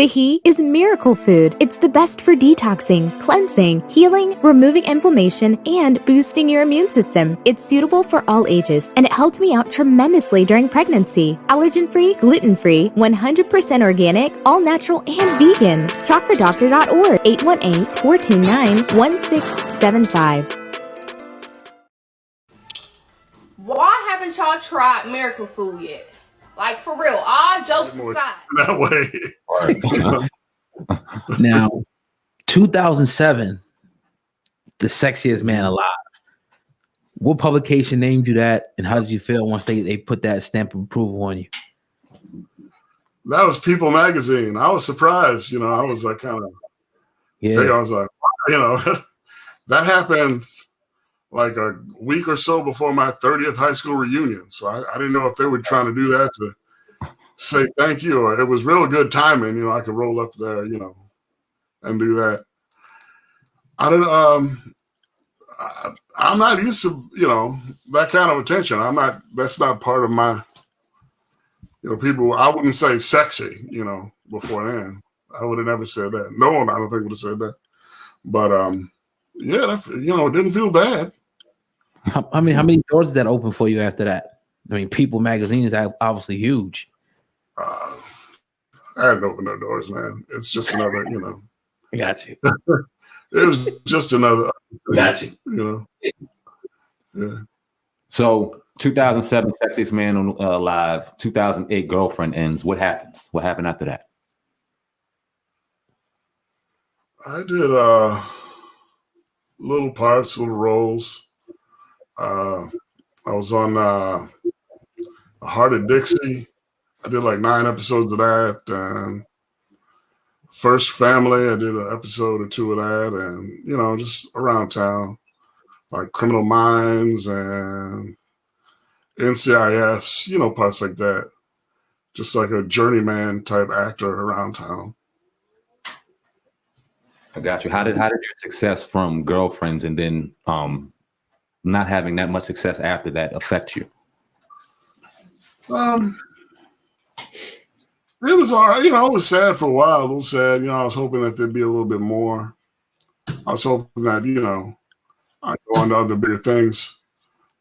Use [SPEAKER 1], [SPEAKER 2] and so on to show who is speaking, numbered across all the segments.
[SPEAKER 1] He is miracle food. It's the best for detoxing, cleansing, healing, removing inflammation, and boosting your immune system. It's suitable for all ages, and it helped me out tremendously during pregnancy. Allergen-free, gluten-free, 100% organic, all-natural, and vegan. Talkfordoctor.org, 818-429-1675.
[SPEAKER 2] Why haven't y'all tried miracle food yet? Like, for real, all jokes aside.
[SPEAKER 3] That way.
[SPEAKER 4] Now, 2007, the sexiest man alive. What publication named you that, and how did you feel once they put that stamp of approval on you?
[SPEAKER 3] That was People magazine. I was surprised. I was like kind of, I was like, that happened like a week or so before my 30th high school reunion. So I didn't know if they were trying to do that to say thank you, or it was real good timing. I could roll up there, and do that. I'm not used to, that kind of attention. That's not part of my, people, I wouldn't say sexy, before then. I would have never said that. No one, I don't think, would have said that. But, it didn't feel bad.
[SPEAKER 4] How many doors did that open for you after that? I mean, People magazine is obviously huge.
[SPEAKER 3] I hadn't opened no doors, man. It's just another,
[SPEAKER 4] I got you.
[SPEAKER 3] It was just another.
[SPEAKER 5] Got you.
[SPEAKER 3] Yeah.
[SPEAKER 5] So 2007, Sexiest Man Alive. 2008, Girlfriend ends. What happened? What happened after that?
[SPEAKER 3] I did little parts, little roles. I was on Heart of Dixie. I did like 9 episodes of that. And First Family, I did an episode or 2 of that. And, just around town, like Criminal Minds and NCIS, parts like that. Just like a journeyman type actor around town.
[SPEAKER 5] I got you. How did your success from Girlfriends and then not having that much success after that affect you?
[SPEAKER 3] It was all right. I was sad for a while, a little sad. I was hoping that there'd be a little bit more. I was hoping that, I'd go on to other bigger things.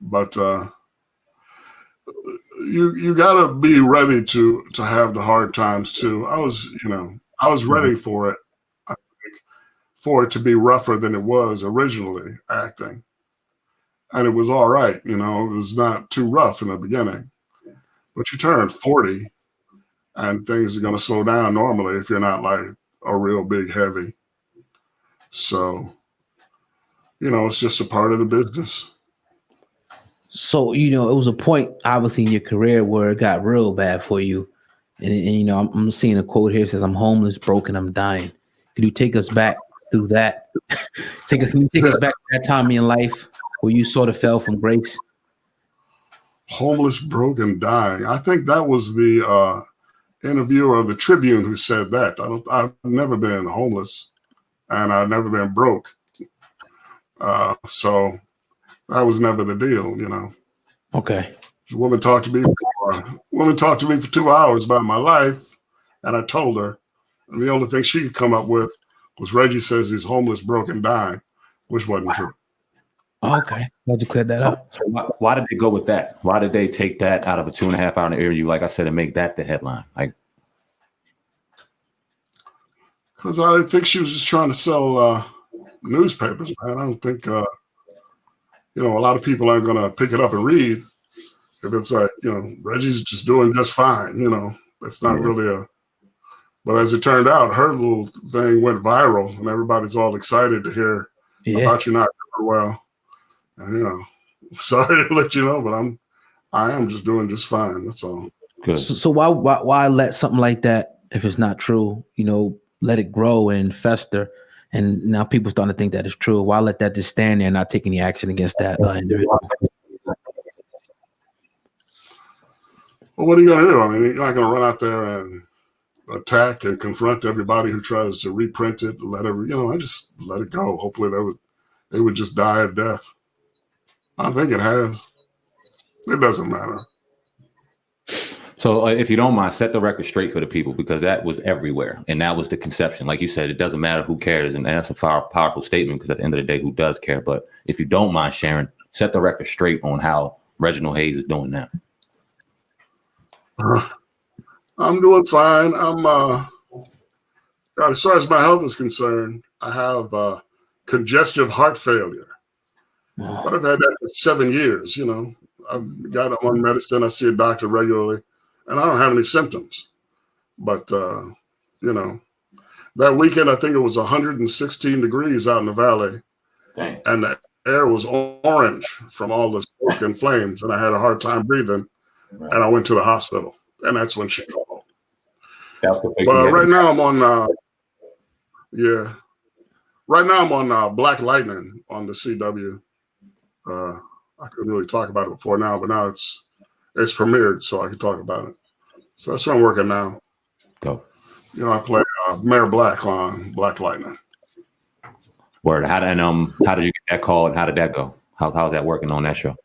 [SPEAKER 3] But you got to be ready to have the hard times too. I was ready for it. I think, for it to be rougher than it was originally acting. And it was all right. It was not too rough in the beginning. But you turn 40 and things are going to slow down normally if you're not like a real big heavy. So, it's just a part of the business.
[SPEAKER 4] So, it was a point, obviously, in your career where it got real bad for you. And I'm seeing a quote here that says, "I'm homeless, broken, I'm dying." Could you take us back through that? Take us back to that time in your life where you sort of fell from grace?
[SPEAKER 3] Homeless, broken, dying. I think that was the interviewer of the Tribune who said that. I've never been homeless, and I've never been broke. So that was never the deal,
[SPEAKER 4] Okay.
[SPEAKER 3] The woman talked to me for 2 hours about my life, and I told her, and the only thing she could come up with was Reggie says he's homeless, broken, dying, which wasn't true.
[SPEAKER 4] Okay. Glad you cleared that up.
[SPEAKER 5] So why did they go with that? Why did they take that out of a 2.5 hour interview, like I said, and make that the headline? Like,
[SPEAKER 3] because I think she was just trying to sell newspapers, man. I don't think, a lot of people aren't going to pick it up and read if it's like, Reggie's just doing just fine, It's not really but as it turned out, her little thing went viral and everybody's all excited to hear about you not doing well. And, sorry to let you know, but I am just doing just fine. That's all.
[SPEAKER 5] Good.
[SPEAKER 4] So why let something like that, if it's not true, let it grow and fester? And now people starting to think that it's true. Why let that just stand there and not take any action against that individual?
[SPEAKER 3] Well, what are you going to do? I mean, you're not going to run out there and attack and confront everybody who tries to reprint it. I just let it go. Hopefully they would just die a death. I think it has. It doesn't matter.
[SPEAKER 5] So if you don't mind, set the record straight for the people, because that was everywhere. And that was the conception. Like you said, it doesn't matter who cares. And that's a powerful statement, because at the end of the day, who does care? But if you don't mind sharing, set the record straight on how Reginald Hayes is doing now.
[SPEAKER 3] I'm doing fine. As far as my health is concerned, I have congestive heart failure. But I've had that for 7 years, you know. I've got on medicine. I see a doctor regularly, and I don't have any symptoms. But, you know, that weekend, I think it was 116 degrees out in the valley.
[SPEAKER 5] Dang.
[SPEAKER 3] And the air was orange from all the smoke and flames, and I had a hard time breathing.
[SPEAKER 5] Right.
[SPEAKER 3] And I went to the hospital, and that's when she called.
[SPEAKER 5] That's the
[SPEAKER 3] But right now I'm on, right now I'm on Black Lightning on the CW. I couldn't really talk about it before now, but now it's premiered, so I can talk about it. So that's where I'm working now.
[SPEAKER 5] Go.
[SPEAKER 3] You know, I play Mayor Black on Black Lightning.
[SPEAKER 5] Word. How did you get that call, and how did that go? How's that working on that show?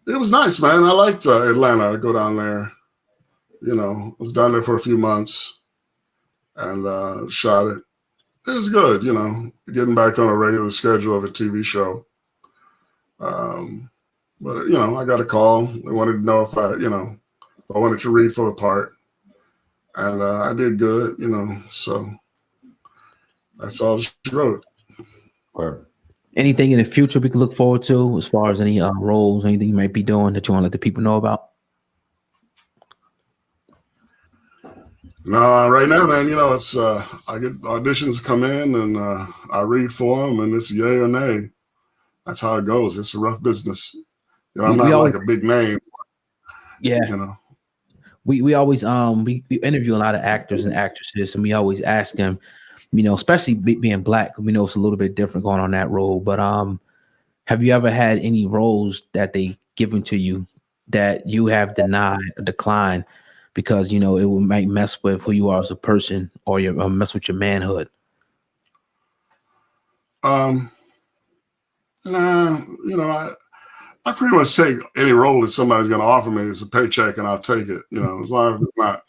[SPEAKER 3] It was nice, man. I liked Atlanta. I go down there. You know, I was down there for a few months and shot it. It was good, you know, getting back on a regular schedule of a TV show. But, you know, I got a call. They wanted to know if I wanted to read for the part. And I did good, you know, so that's all she wrote.
[SPEAKER 5] Word.
[SPEAKER 4] Anything in the future we can look forward to as far as any roles, anything you might be doing that you want to let the people know about?
[SPEAKER 3] No, right now, man, you know, it's I get auditions come in and I read for them, and it's yay or nay. That's how it goes. It's a rough business. You know, I'm not like a big name.
[SPEAKER 4] Yeah.
[SPEAKER 3] You know.
[SPEAKER 4] We always we interview a lot of actors and actresses, and we always ask them, you know, especially being Black, we know it's a little bit different going on that role. But have you ever had any roles that they given to you that you have denied or declined because, you know, it might mess with who you are as a person, or mess with your manhood?
[SPEAKER 3] Nah, you know, I pretty much take any role that somebody's going to offer me as a paycheck, and I'll take it, you know, as long as it's not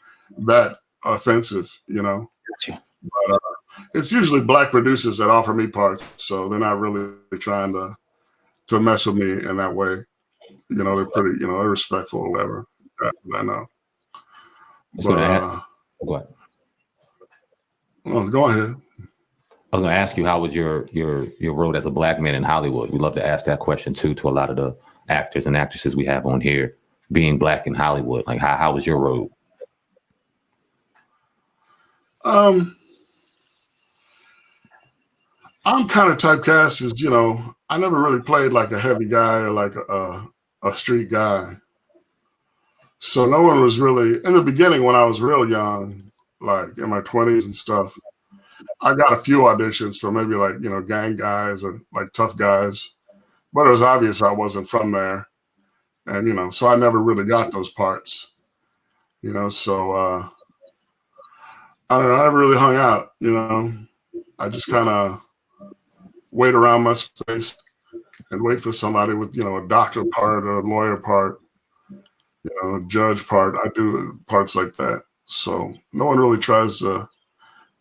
[SPEAKER 3] that offensive, you know.
[SPEAKER 4] Gotcha.
[SPEAKER 3] But it's usually Black producers that offer me parts, so they're not really trying to mess with me in that way. You know, they're pretty, you know, they're respectful or whatever. I know.
[SPEAKER 5] Go ahead.
[SPEAKER 3] Well, go ahead.
[SPEAKER 5] I was going to ask you, how was your road as a Black man in Hollywood? We love to ask that question too to a lot of the actors and actresses we have on here, being Black in Hollywood. Like, how was your road?
[SPEAKER 3] I'm kind of typecast as, you know, I never really played like a heavy guy or like a street guy. So no one was really, in the beginning when I was real young, like in my 20s and stuff, I got a few auditions for maybe like, you know, gang guys or like tough guys, but it was obvious I wasn't from there. And, you know, so I never really got those parts, you know, so I don't know, I never really hung out, you know. I just kind of wait around my space and wait for somebody with, you know, a doctor part or a lawyer part, you know, a judge part. I do parts like that. So no one really tries to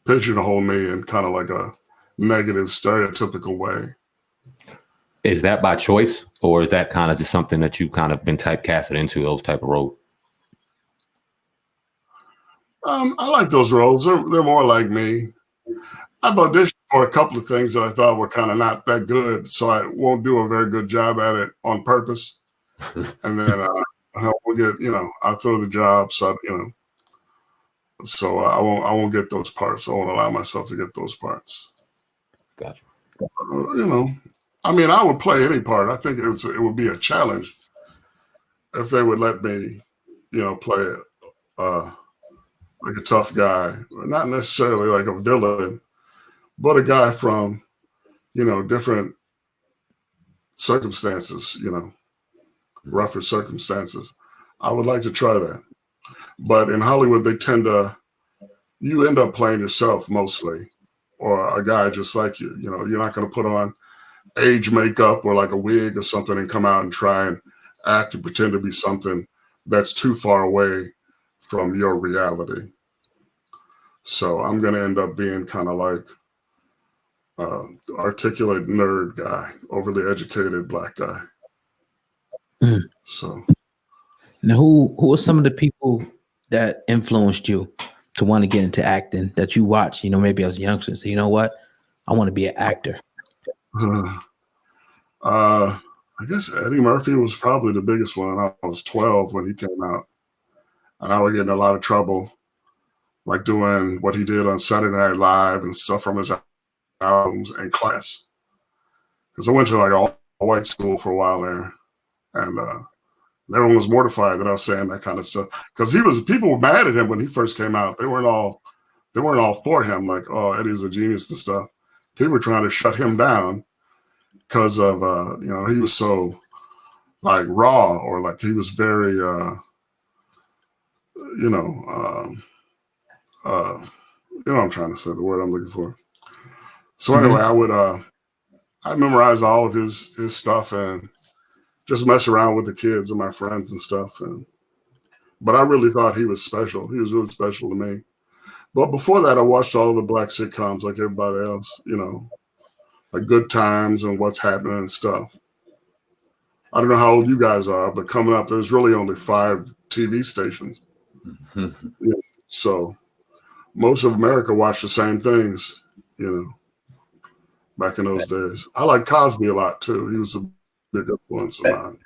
[SPEAKER 3] pigeonhole me in kind of like a negative, stereotypical way.
[SPEAKER 5] Is that by choice, or is that kind of just something that you've kind of been typecasted into, those type of roles?
[SPEAKER 3] I like those roles. They're more like me. I've auditioned for a couple of things that I thought were kind of not that good, so I won't do a very good job at it on purpose. And then I won't get, you know, I'll throw the job, so you know. So I won't get those parts. I won't allow myself to get those parts.
[SPEAKER 5] Gotcha.
[SPEAKER 3] You know, I mean, I would play any part. I think it would be a challenge if they would let me, you know, play like a tough guy, not necessarily like a villain, but a guy from, you know, different circumstances, you know, rougher circumstances. I would like to try that. But in Hollywood, you end up playing yourself mostly, or a guy just like you. You know, you're not going to put on age makeup or like a wig or something and come out and try and act and pretend to be something that's too far away from your reality. So I'm going to end up being kind of like articulate nerd guy, overly educated black guy.
[SPEAKER 4] Mm.
[SPEAKER 3] So
[SPEAKER 4] Now, who are some of the people that influenced you to want to get into acting that you watch? Maybe as a youngster, and say, you know what, I want to be an actor.
[SPEAKER 3] I guess Eddie Murphy was probably the biggest one. I was 12 when he came out, and I would get in a lot of trouble, like doing what he did on Saturday Night Live and stuff from his albums in class. Because I went to like all white school for a while there, and everyone was mortified that I was saying that kind of stuff. Because people were mad at him when he first came out. They weren't all for him. Like, oh, Eddie's a genius and stuff. People were trying to shut him down because of he was so like raw, or like he was very I'm trying to say the word I'm looking for. So anyway, I memorized all of his stuff and just mess around with the kids and my friends and stuff. But I really thought he was special. He was really special to me. But before that, I watched all the black sitcoms like everybody else, like Good Times and What's Happening and stuff. I don't know how old you guys are, but coming up, there's really only 5 TV stations. So most of America watched the same things, back in those days. I like Cosby a lot too. He was a big influence of mine.